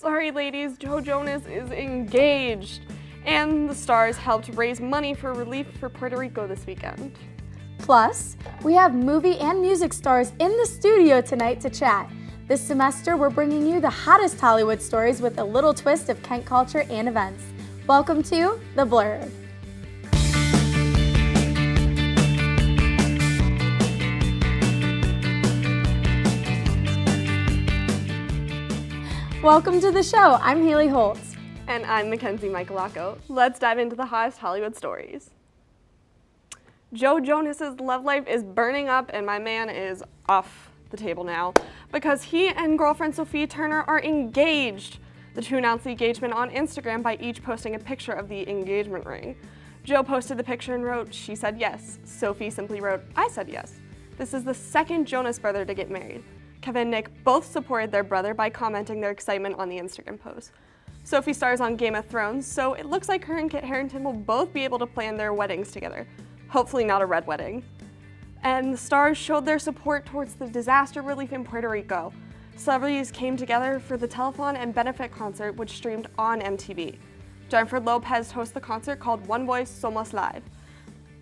Sorry ladies, Joe Jonas is engaged. And the stars helped raise money for relief for Puerto Rico this weekend. Plus, we have movie and music stars in the studio tonight to chat. This semester, we're bringing you the hottest Hollywood stories with a little twist of Kent culture and events. Welcome to The Blurb. Welcome to the show. I'm Haley Holtz. And I'm Mackenzie Michalacco. Let's dive into the hottest Hollywood stories. Joe Jonas's love life is burning up and my man is off the table now because he and girlfriend Sophie Turner are engaged. The two announced the engagement on Instagram by each posting a picture of the engagement ring. Joe posted the picture and wrote, "She said yes." Sophie simply wrote, "I said yes." This is the second Jonas brother to get married. Kevin and Nick both supported their brother by commenting their excitement on the Instagram post. Sophie stars on Game of Thrones, so it looks like her and Kit Harington will both be able to plan their weddings together. Hopefully not a red wedding. And the stars showed their support towards the disaster relief in Puerto Rico. Celebrities came together for the telethon and benefit concert, which streamed on MTV. Jennifer Lopez hosted the concert called One Voice Somos Live.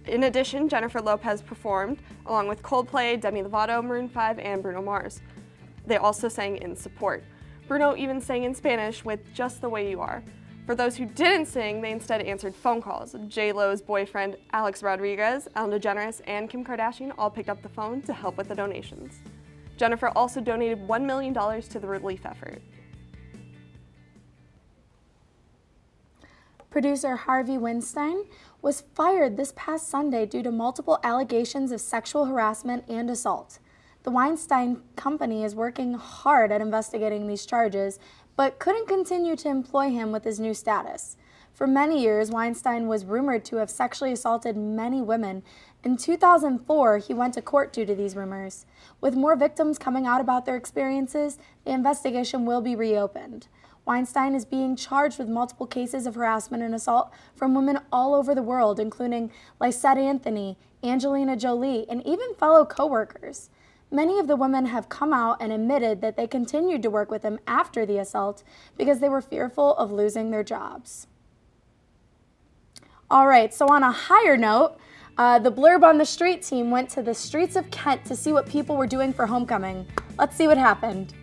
In addition, Jennifer Lopez performed along with Coldplay, Demi Lovato, Maroon 5, and Bruno Mars. They also sang in support. Bruno even sang in Spanish with "Just the Way You Are." For those who didn't sing, they instead answered phone calls. J-Lo's boyfriend Alex Rodriguez, Ellen DeGeneres, and Kim Kardashian all picked up the phone to help with the donations. Jennifer also donated $1 million to the relief effort. Producer Harvey Weinstein was fired this past Sunday due to multiple allegations of sexual harassment and assault. The Weinstein Company is working hard at investigating these charges, but couldn't continue to employ him with his new status. For many years, Weinstein was rumored to have sexually assaulted many women. In 2004, he went to court due to these rumors. With more victims coming out about their experiences, the investigation will be reopened. Weinstein is being charged with multiple cases of harassment and assault from women all over the world, including Lysette Anthony, Angelina Jolie, and even fellow co-workers. Many of the women have come out and admitted that they continued to work with him after the assault because they were fearful of losing their jobs. All right, so on a higher note, the Blurb on the Street team went to the streets of Kent to see what people were doing for homecoming. Let's see what happened.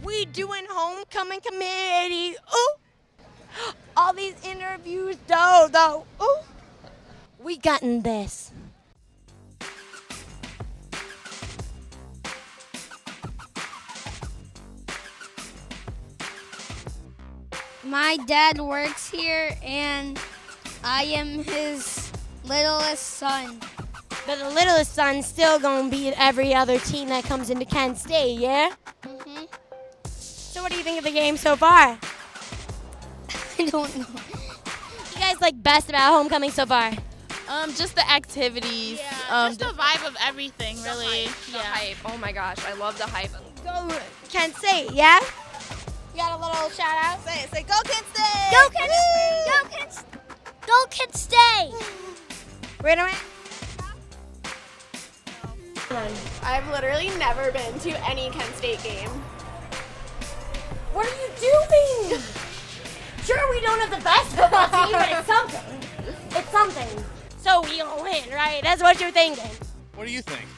We doing homecoming committee. Ooh, all these interviews, though. Ooh, we gotten this. My dad works here and I am his littlest son. But the littlest son's still gonna beat every other team that comes into Kent State, yeah? Mm-hmm. So what do you think of the game so far? I don't know. You guys like best about homecoming so far? Just the activities. Yeah, just the vibe of everything, really. The hype. Oh my gosh, I love the hype. Go Kent State, yeah? You got a little shout out? Say, go Kent State! Go Kent State! Go Kent State! Go Kent State! Right around? I've literally never been to any Kent State game. What are you doing? Sure, we don't have the best football team, but it's something. It's something. So we gonna win, right? That's what you're thinking. What do you think?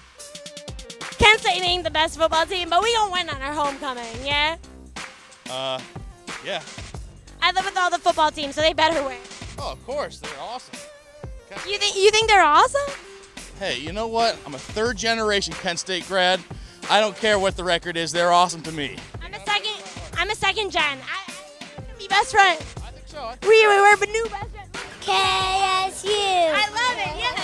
Kent State ain't the best football team, but we gonna win on our homecoming, yeah? Yeah. I live with all the football teams, so they better win. Oh, of course, they're awesome. You think they're awesome? Hey, you know what? I'm a third-generation Kent State grad. I don't care what the record is. They're awesome to me. I'm a second gen. I be best friends. I think so. We're new best friends. KSU! I love it, yeah.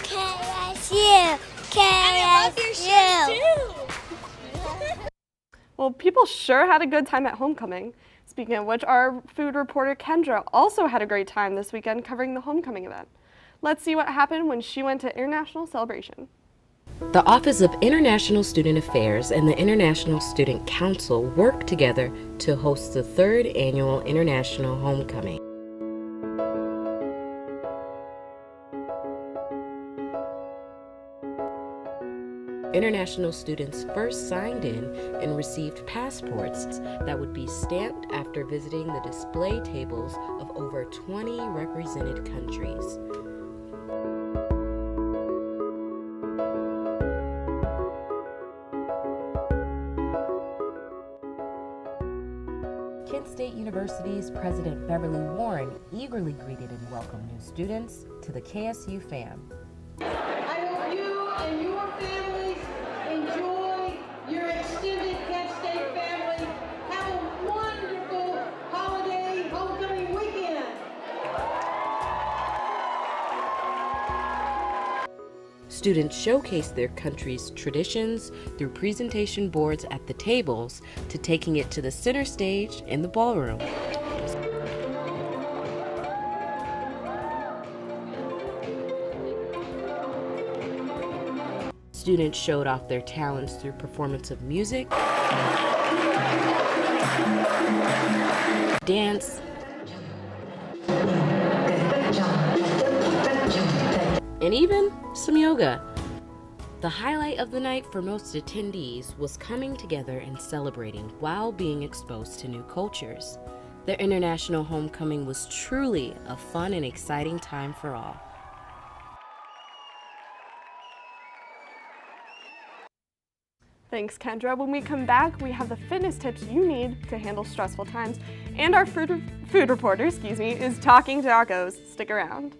KSU! And I love your shirt too. Well, people sure had a good time at homecoming. Speaking of which, our food reporter Kendra also had a great time this weekend covering the homecoming event. Let's see what happened when she went to International Celebration. The Office of International Student Affairs and the International Student Council worked together to host the third annual International Homecoming. International students first signed in and received passports that would be stamped after visiting the display tables of over 20 represented countries. Kent State University's President Beverly Warren eagerly greeted and welcomed new students to the KSU fam. I hope you and your families enjoy your extended Kent State family. Have a wonderful holiday homecoming weekend. Students showcased their country's traditions through presentation boards at the tables to taking it to the center stage in the ballroom. Students showed off their talents through performance of music, dance, and even some yoga. The highlight of the night for most attendees was coming together and celebrating while being exposed to new cultures. Their international homecoming was truly a fun and exciting time for all. Thanks, Kendra. When we come back, we have the fitness tips you need to handle stressful times, and our food reporter, is talking tacos. Stick around.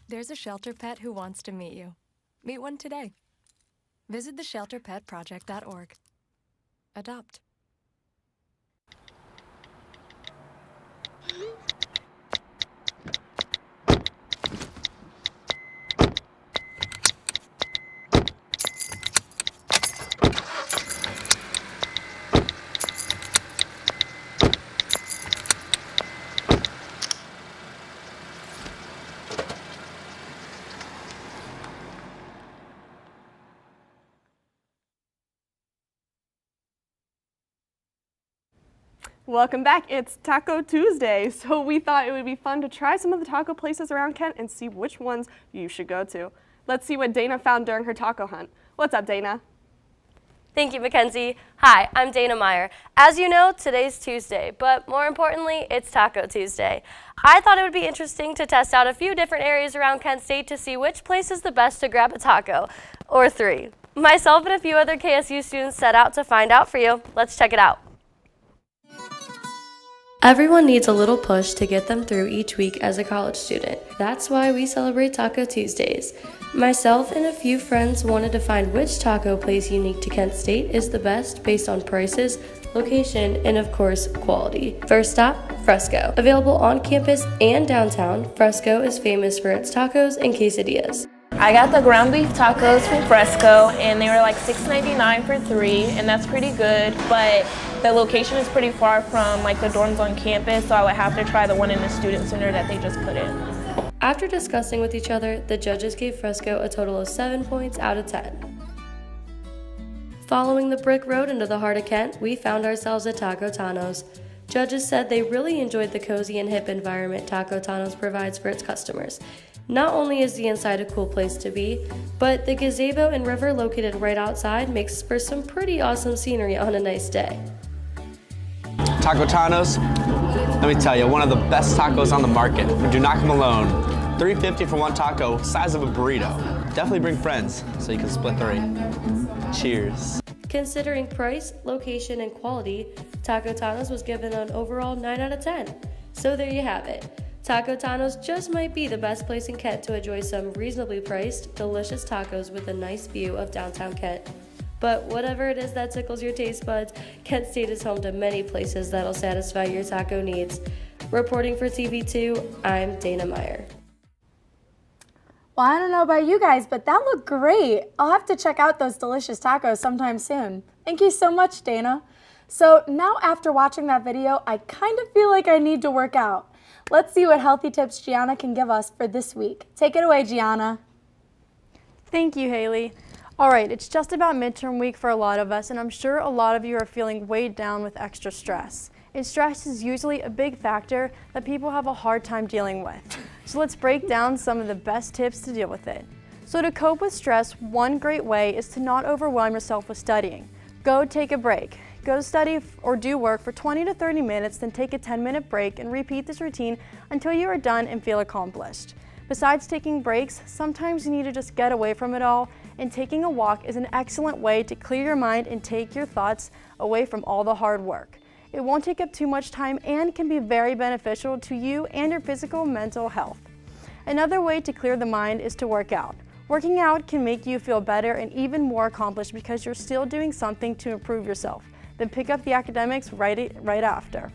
There's a shelter pet who wants to meet you. Meet one today. Visit theshelterpetproject.org. Adopt. Welcome back. It's Taco Tuesday, so we thought it would be fun to try some of the taco places around Kent and see which ones you should go to. Let's see what Dana found during her taco hunt. What's up, Dana? Thank you, Mackenzie. Hi, I'm Dana Meyer. As you know, today's Tuesday, but more importantly, it's Taco Tuesday. I thought it would be interesting to test out a few different areas around Kent State to see which place is the best to grab a taco, or three. Myself and a few other KSU students set out to find out for you. Let's check it out. Everyone needs a little push to get them through each week as a college student. That's why we celebrate Taco Tuesdays. Myself and a few friends wanted to find which taco place unique to Kent State is the best based on prices, location, and of course, quality. First stop, Fresco. Available on campus and downtown, Fresco is famous for its tacos and quesadillas. I got the ground beef tacos from Fresco, and they were like $6.99 for 3, and that's pretty good, but the location is pretty far from like the dorms on campus, so I would have to try the one in the student center that they just put in. After discussing with each other, the judges gave Fresco a total of 7 points out of 10. Following the brick road into the heart of Kent, we found ourselves at Taco Tano's. Judges said they really enjoyed the cozy and hip environment Taco Tano's provides for its customers. Not only is the inside a cool place to be, but the gazebo and river located right outside makes for some pretty awesome scenery on a nice day. Taco Tano's, let me tell you, one of the best tacos on the market. Do not come alone. $3.50 for one taco, size of a burrito. Definitely bring friends so you can split 3. Cheers. Considering price, location, and quality, Taco Tano's was given an overall 9 out of 10. So there you have it. Taco Tano's just might be the best place in Kent to enjoy some reasonably priced, delicious tacos with a nice view of downtown Kent. But whatever it is that tickles your taste buds, Kent State is home to many places that'll satisfy your taco needs. Reporting for TV2, I'm Dana Meyer. Well, I don't know about you guys, but that looked great. I'll have to check out those delicious tacos sometime soon. Thank you so much, Dana. So now after watching that video, I kind of feel like I need to work out. Let's see what healthy tips Gianna can give us for this week. Take it away, Gianna. Thank you, Haley. All right, it's just about midterm week for a lot of us, and I'm sure a lot of you are feeling weighed down with extra stress. And stress is usually a big factor that people have a hard time dealing with. So let's break down some of the best tips to deal with it. So to cope with stress, one great way is to not overwhelm yourself with studying. Go take a break. Go study or do work for 20 to 30 minutes, then take a 10-minute break and repeat this routine until you are done and feel accomplished. Besides taking breaks, sometimes you need to just get away from it all, and taking a walk is an excellent way to clear your mind and take your thoughts away from all the hard work. It won't take up too much time and can be very beneficial to you and your physical and mental health. Another way to clear the mind is to work out. Working out can make you feel better and even more accomplished because you're still doing something to improve yourself. Then pick up the academics right after.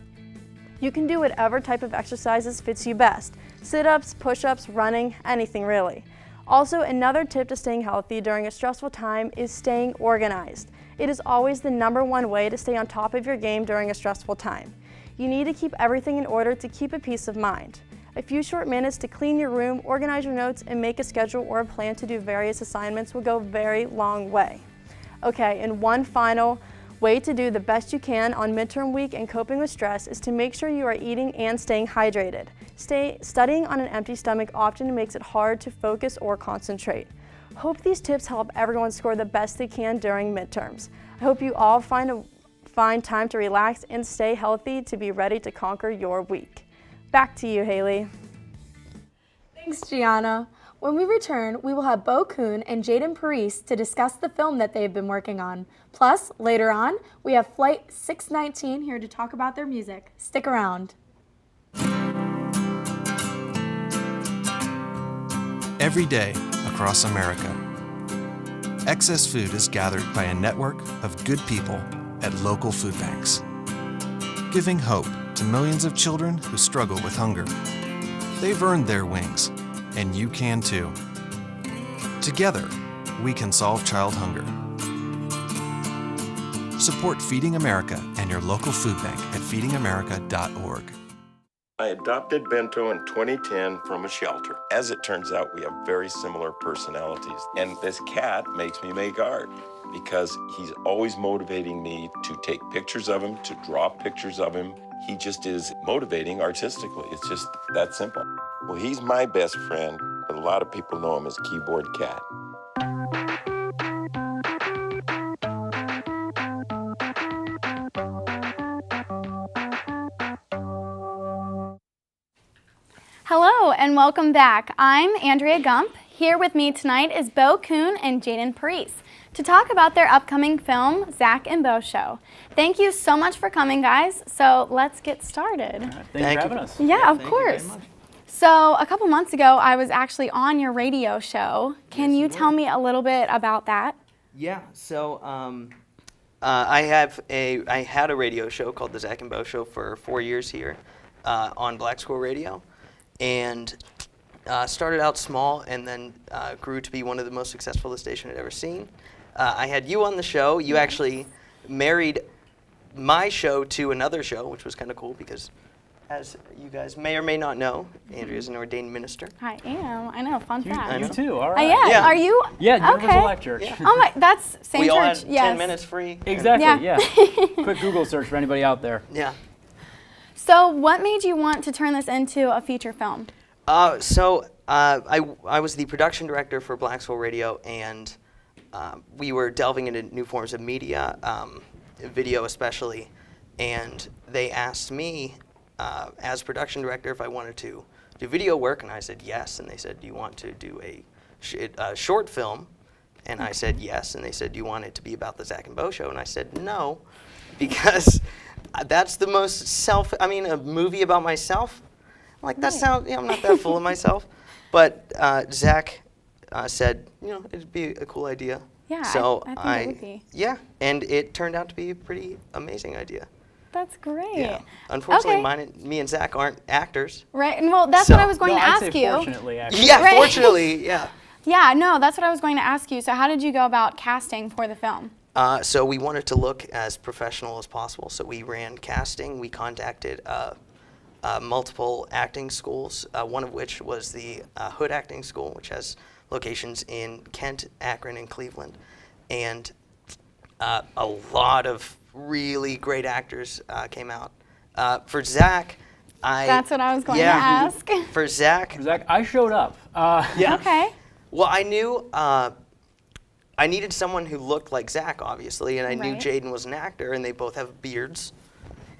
You can do whatever type of exercises fits you best. Sit-ups, push-ups, running, anything really. Also, another tip to staying healthy during a stressful time is staying organized. It is always the #1 way to stay on top of your game during a stressful time. You need to keep everything in order to keep a peace of mind. A few short minutes to clean your room, organize your notes, and make a schedule or a plan to do various assignments will go a very long way. Okay, and one final way to do the best you can on midterm week and coping with stress is to make sure you are eating and staying hydrated. Studying on an empty stomach often makes it hard to focus or concentrate. Hope these tips help everyone score the best they can during midterms. I hope you all find time to relax and stay healthy to be ready to conquer your week. Back to you, Haley. Thanks, Gianna. When we return, we will have Bo Kuhn and Jaden Parise to discuss the film that they've been working on. Plus, later on, we have Flight 619 here to talk about their music. Stick around. Every day across America, excess food is gathered by a network of good people at local food banks, giving hope to millions of children who struggle with hunger. They've earned their wings, and you can too. Together, we can solve child hunger. Support Feeding America and your local food bank at feedingamerica.org. I adopted Bento in 2010 from a shelter. As it turns out, we have very similar personalities. And this cat makes me make art because he's always motivating me to take pictures of him, to draw pictures of him. He just is motivating artistically. It's just that simple. Well, he's my best friend, but a lot of people know him as Keyboard Cat. Hello and welcome back. I'm Andrea Gump. Here with me tonight is Bo Kuhn and Jaden Parise to talk about their upcoming film, Zach and Bo Show. Thank you so much for coming, guys. So let's get started. Thanks for having us. Yeah, of course. So a couple months ago, I was actually on your radio show. Can you tell me a little bit about that? Yeah, so I had a radio show called The Zach and Bo Show for 4 years here on Black Squirrel Radio, and started out small and then grew to be one of the most successful the station had ever seen. I had you on the show. You actually married my show to another show, which was kind of cool because, as you guys may or may not know, Andrea is an ordained minister. I am. I know. Fun fact. You too. All right. Yeah. Are you? Yeah, Universal okay. Life Church. Yeah. Oh my, that's same we church. all had Yes. 10 minutes free. Exactly. Yeah. Quick Google search for anybody out there. Yeah. So what made you want to turn this into a feature film? I was the production director for Black Soul Radio, and we were delving into new forms of media, video especially, and they asked me as production director if I wanted to do video work, and I said yes, and they said, do you want to do a short film? And I said yes, and they said, do you want it to be about the Zach and Bo Show? And I said no, because that's the most a movie about myself. I'm like, that sounds, I'm not that full of myself. But Zach said, it'd be a cool idea. Yeah, so I think it would be. Yeah, and it turned out to be a pretty amazing idea. That's great. Yeah. Unfortunately, Okay. me and Zach aren't actors. Right, and well, that's what I was going to ask you. Fortunately, actually. Yeah, Right. fortunately, yeah. Yeah, no, that's what I was going to ask you. So how did you go about casting for the film? So we wanted to look as professional as possible. So we ran casting. We contacted multiple acting schools, one of which was the Hood Acting School, which has locations in Kent, Akron, and Cleveland. And a lot of really great actors came out. For Zach, That's what I was going to ask. For Zach, I showed up. Yeah. Okay. Well, I knew I needed someone who looked like Zach, obviously, and I knew Right. Jaden was an actor, and they both have beards.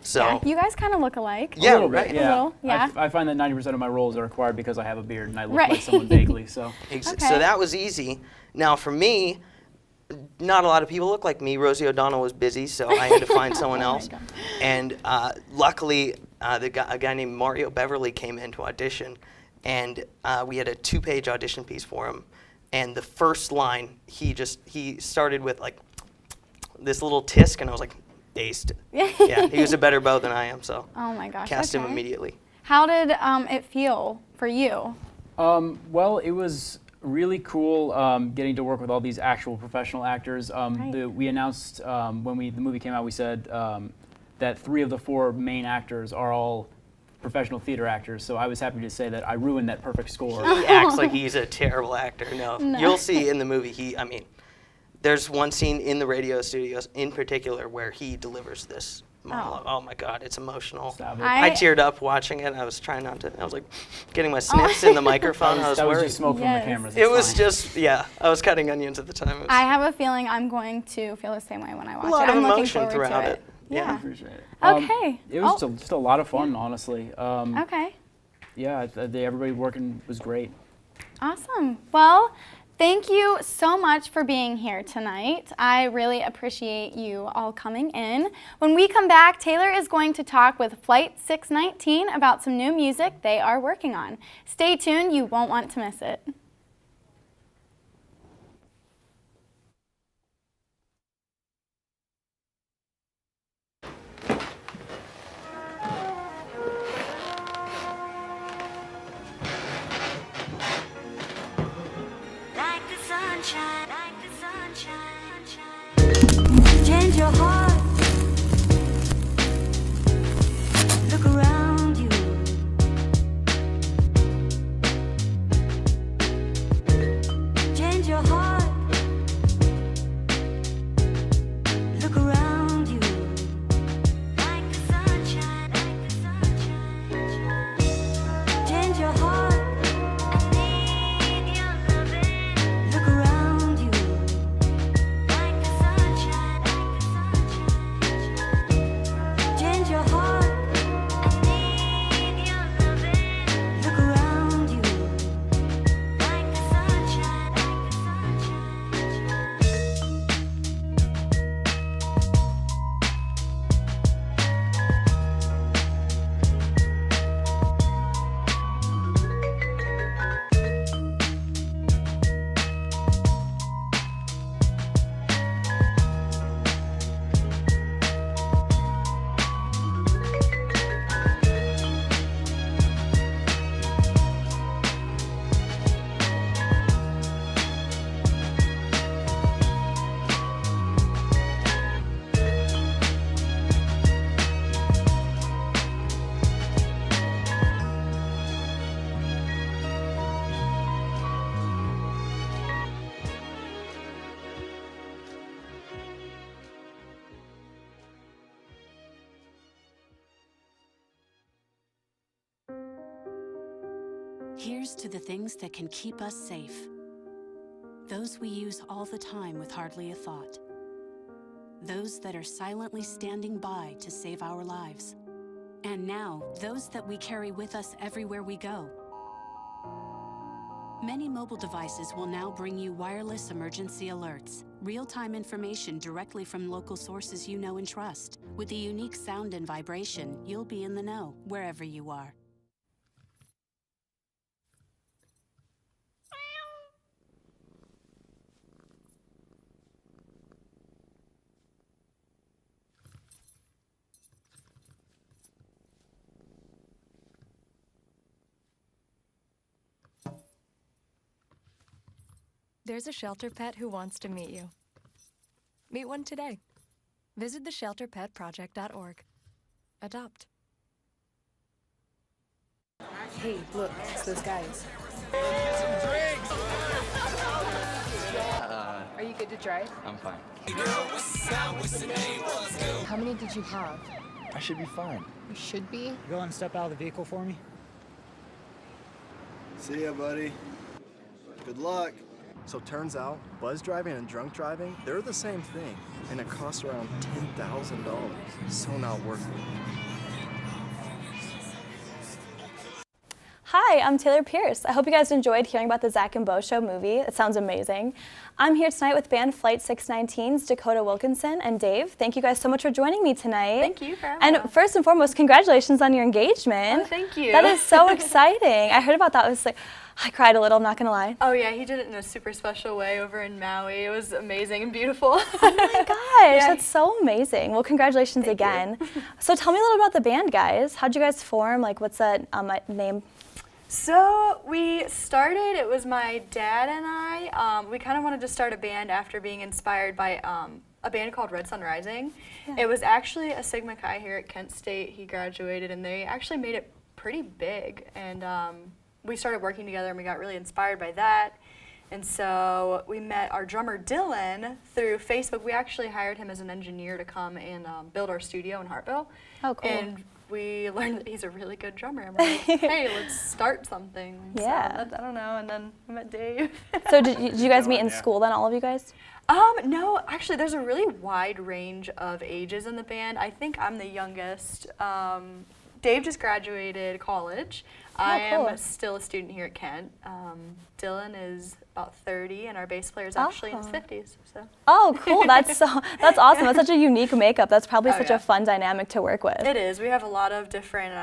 So Yeah, you guys kind of look alike. Yeah, A little right. bit, A yeah. little, yeah. I find that 90% of my roles are required because I have a beard and I look Right. like someone vaguely. So. So that was easy. Now for me, not a lot of people look like me. Rosie O'Donnell was busy, so I had to find someone else. And luckily, a guy named Mario Beverly came in to audition, and we had a 2-page audition piece for him. And the first line, he started with like this little tisk, and I was like, aced. Yeah, he was a better bow than I am, so Oh my gosh. cast him okay. immediately. How did it feel for you? Well, it was really cool getting to work with all these actual professional actors. We announced when the movie came out, we said that 3 of the 4 main actors are all professional theater actors. So I was happy to say that I ruined that perfect score. He acts like he's a terrible actor. No. No. You'll see in the movie, there's one scene in the radio studios in particular where he delivers this monologue. Oh my God, it's emotional. I teared up watching it. I was trying not to. I was like getting my sniffs in the microphone. I was that was worried. just smoke from the cameras. It was just, I was cutting onions at the time. I have a feeling I'm going to feel the same way when I watch A lot it. of I'm looking emotion forward throughout to it. Yeah. I appreciate it. Okay. It was just a lot of fun, honestly. Okay. Yeah, everybody working was great. Awesome. Well, thank you so much for being here tonight. I really appreciate you all coming in. When we come back, Taylor is going to talk with Flight 619 about some new music they are working on. Stay tuned, you won't want to miss it. Like the sunshine, change your heart. Look around you. Change your heart. Look around you. Like the sunshine, change your heart. Look around you, like the sunshine, change your heart. I need your loving. Look around you, like the sunshine, Here's to the things that can keep us safe. Those we use all the time with hardly a thought. Those that are silently standing by to save our lives. And now, those that we carry with us everywhere we go. Many mobile devices will now bring you wireless emergency alerts, real-time information directly from local sources you know and trust. With the unique sound and vibration, you'll be in the know wherever you are. There's a shelter pet who wants to meet you. Meet one today. Visit theshelterpetproject.org. Adopt. Hey, look, it's those guys. Are you good to drive? I'm fine. How many did you have? I should be fine. You should be. Go and step out of the vehicle for me. See ya, buddy. Good luck. So turns out, buzz driving and drunk driving, they're the same thing, and it costs around $10,000. So not worth it. Hi, I'm Taylor Pierce. I hope you guys enjoyed hearing about the Zach and Bo Show movie. It sounds amazing. I'm here tonight with band Flight 619's Dakota Wilkinson and Dave. Thank you guys so much for joining me tonight. Thank you for having us. And first and foremost, congratulations on your engagement. Oh, thank you. That is so exciting. I heard about that. I was like, I cried a little, I'm not gonna lie. Oh yeah, he did it in a super special way over in Maui. It was amazing and beautiful. Oh my gosh, that's so amazing. Well, congratulations again. So tell me a little about the band, guys. How'd you guys form? Like, what's that name? So we started, it was my dad and I. We kind of wanted to start a band after being inspired by a band called Red Sun Rising. Yeah. It was actually a Sigma Chi here at Kent State. He graduated and they actually made it pretty big. And we started working together and we got really inspired by that. And so we met our drummer Dylan through Facebook. We actually hired him as an engineer to come and build our studio in Hartville. Oh, cool. And we learned that he's a really good drummer. And we're like, hey, let's start something. Yeah. So I don't know. And then I met Dave. So did you guys meet in school then, all of you guys? No, actually, there's a really wide range of ages in the band. I think I'm the youngest. Dave just graduated college. I cool. am still a student here at Kent. Dylan is about 30, and our bass player is actually in his 50s. So. Oh, cool. That's awesome. That's such a unique makeup. That's probably such a fun dynamic to work with. It is. We have a lot of different,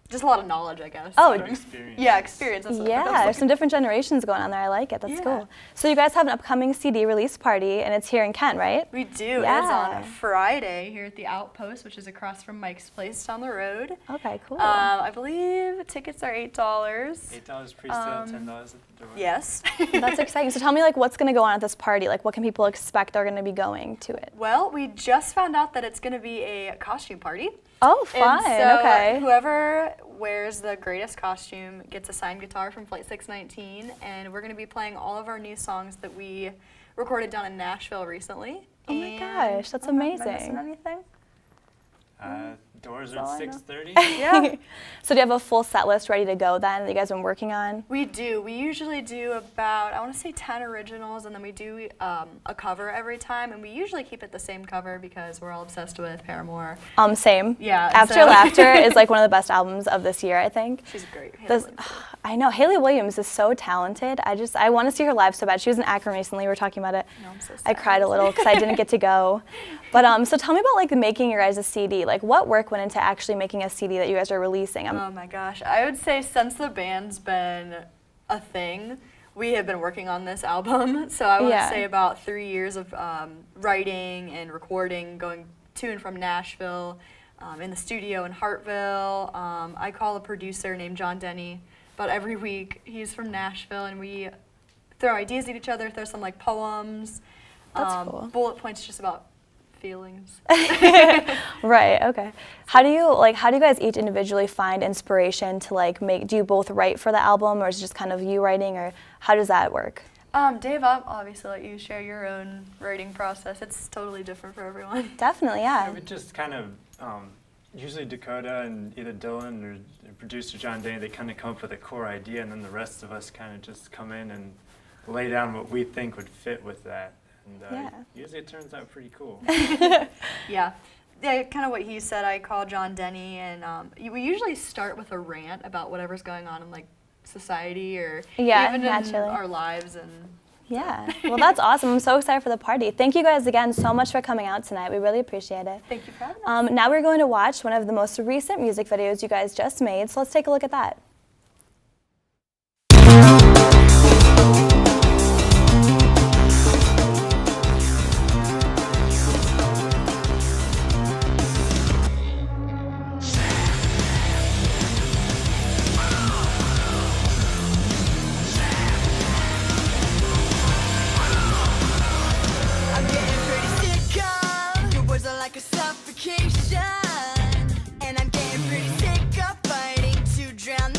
just a lot of knowledge, I guess. Oh, experience. Yeah, experience. That's what there's some different generations going on there. I like it. That's cool. So you guys have an upcoming CD release party, and it's here in Kent, right? We do. Yeah. It's on a Friday here at the Outpost, which is across from Mike's Place down the road. Okay, cool. I believe tickets are $8. $8 pre-sale, $10 at the door. Yes. That's exciting. So tell me, like, what's going to go on at this party? Like, what can people expect they're going to be going to it? Well, we just found out that it's going to be a costume party. Oh, fun. And so okay. Whoever wears the greatest costume gets a signed guitar from Flight 619, and we're going to be playing all of our new songs that we recorded down in Nashville recently. Oh my gosh, that's amazing. Am I missing anything? Doors That's all are I at know. 6:30. Yeah. So do you have a full set list ready to go then that you guys have been working on? We do. We usually do about, I want to say 10 originals, and then we do a cover every time, and we usually keep it the same cover because we're all obsessed with Paramore. Same. Yeah. After so. Laughter is like one of the best albums of this year, I think. She's great. I know, Haley Williams is so talented. I want to see her live so bad. She was in Akron recently, we were talking about it. No, I'm so sad. I cried a little because I didn't get to go. But so tell me about like making your guys' CD. Like what work went into actually making a CD that you guys are releasing? Oh my gosh. I would say since the band's been a thing, we have been working on this album. So I want to say about 3 years of writing and recording, going to and from Nashville, in the studio in Hartville. I call a producer named John Denny about every week. He's from Nashville, and we throw ideas at each other, throw some like poems, That's cool. bullet points just about feelings. Right, okay. How do you guys each individually find inspiration to like make, do you both write for the album, or is it just kind of you writing, or how does that work? Dave, I'll obviously let you share your own writing process. It's totally different for everyone. Definitely, yeah. We just kind of, usually Dakota and either Dylan or the producer John Day, they kind of come up with a core idea, and then the rest of us kind of just come in and lay down what we think would fit with that. And usually it turns out pretty cool. Yeah, kind of what he said. I call John Denny, and we usually start with a rant about whatever's going on in like society or even in our lives. And yeah, well that's awesome. I'm so excited for the party. Thank you guys again so much for coming out tonight. We really appreciate it. Thank you for having us. Now we're going to watch one of the most recent music videos you guys just made, so let's take a look at that. And I'm getting pretty sick of fighting to drown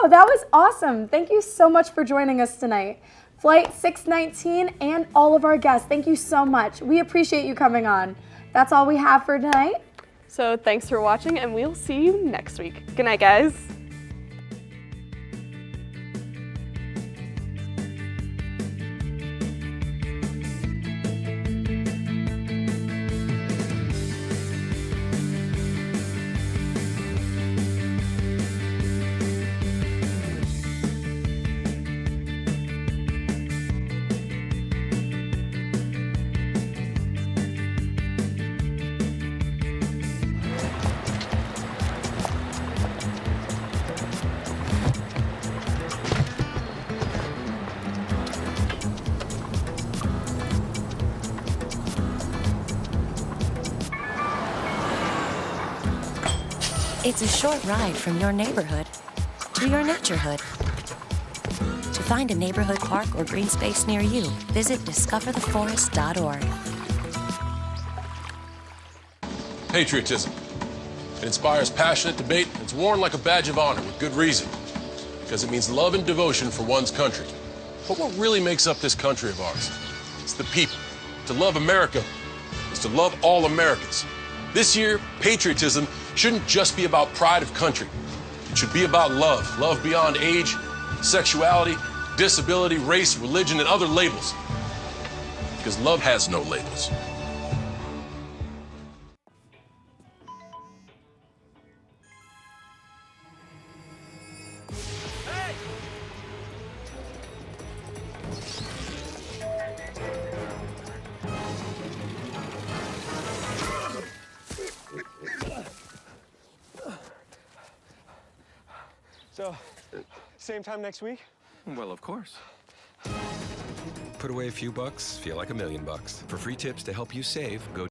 Wow, that was awesome. Thank you so much for joining us tonight. Flight 619 and all of our guests, thank you so much. We appreciate you coming on. That's all we have for tonight. So thanks for watching, and we'll see you next week. Good night, guys. It's a short ride from your neighborhood to your naturehood. To find a neighborhood park or green space near you, visit discovertheforest.org. Patriotism. It inspires passionate debate. It's worn like a badge of honor with good reason, because it means love and devotion for one's country. But what really makes up this country of ours? It's the people. To love America is to love all Americans. This year, patriotism shouldn't just be about pride of country. It should be about love. Love beyond age, sexuality, disability, race, religion, and other labels. Because love has no labels. So, same time next week? Well, of course. Put away a few bucks, feel like $1,000,000. For free tips to help you save, go